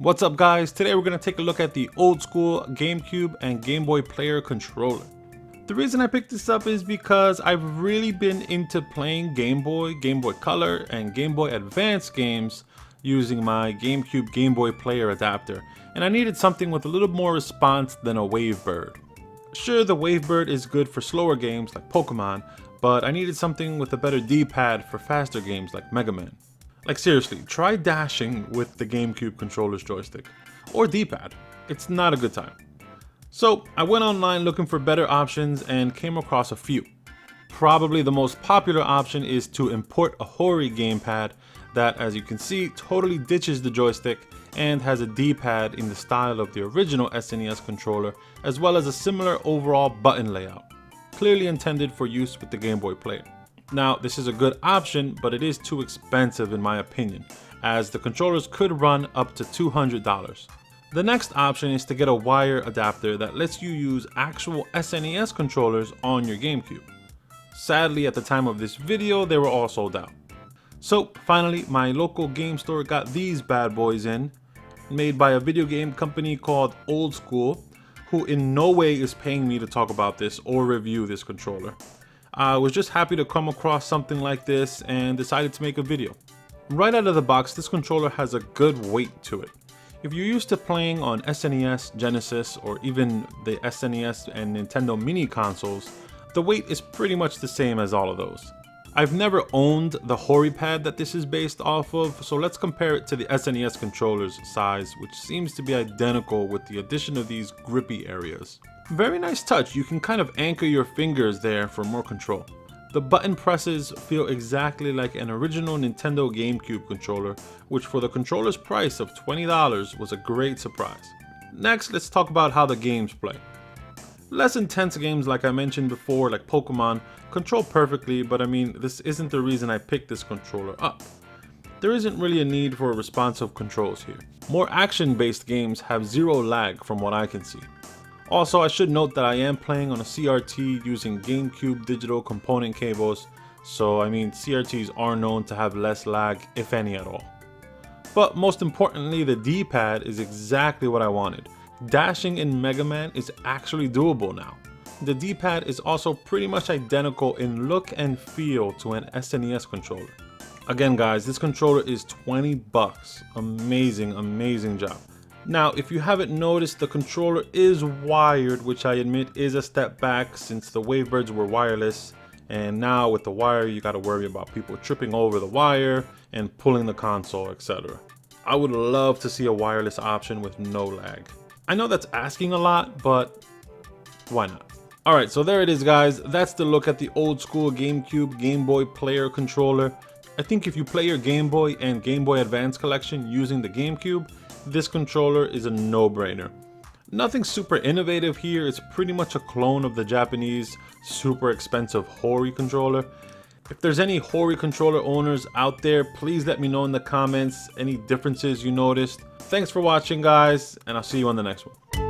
What's up guys, today we're going to take a look at the old school GameCube and Game Boy Player controller. The reason I picked this up is because I've really been into playing Game Boy, Game Boy Color, and Game Boy Advance games using my GameCube Game Boy Player adapter, and I needed something with a little more response than a Wavebird. Sure, the Wavebird is good for slower games like Pokemon, but I needed something with a better D-pad for faster games like Mega Man. Like seriously, try dashing with the GameCube controller's joystick, or D-pad. It's not a good time. So I went online looking for better options and came across a few. Probably the most popular option is to import a Hori GamePad that, as you can see, totally ditches the joystick and has a D-pad in the style of the original SNES controller, as well as a similar overall button layout, clearly intended for use with the Game Boy Player. Now, this is a good option, but it is too expensive in my opinion, as the controllers could run up to $200. The next option is to get a wire adapter that lets you use actual SNES controllers on your GameCube. Sadly, at the time of this video, they were all sold out. So finally, my local game store got these bad boys in, made by a video game company called Old Skool, who in no way is paying me to talk about this or review this controller. I was just happy to come across something like this and decided to make a video. Right out of the box, this controller has a good weight to it. If you're used to playing on SNES, Genesis, or even the SNES and Nintendo mini consoles, the weight is pretty much the same as all of those. I've never owned the Hori pad that this is based off of, so let's compare it to the SNES controller's size, which seems to be identical with the addition of these grippy areas. Very nice touch, you can kind of anchor your fingers there for more control. The button presses feel exactly like an original Nintendo GameCube controller, which for the controller's price of $20 was a great surprise. Next, let's talk about how the games play. Less intense games like I mentioned before, like Pokemon, control perfectly, but I mean, this isn't the reason I picked this controller up. There isn't really a need for responsive controls here. More action-based games have zero lag from what I can see. Also, I should note that I am playing on a CRT using GameCube digital component cables, so I mean CRTs are known to have less lag, if any at all. But most importantly, the D-pad is exactly what I wanted. Dashing in Mega Man is actually doable now. The D-pad is also pretty much identical in look and feel to an SNES controller. Again guys, this controller is 20 bucks. Amazing job. Now, if you haven't noticed, the controller is wired, which I admit is a step back since the Wavebirds were wireless, and now with the wire you gotta worry about people tripping over the wire and pulling the console, etc. I would love to see a wireless option with no lag. I know that's asking a lot, but why not? Alright, so there it is guys, that's the look at the old school GameCube Game Boy Player controller. I think if you play your Game Boy and Game Boy Advance collection using the GameCube, this controller is a no-brainer. Nothing super innovative here, it's pretty much a clone of the Japanese super expensive Hori controller. If there's any Hori controller owners out there, please let me know in the comments any differences you noticed. Thanks for watching guys, and I'll see you on the next one.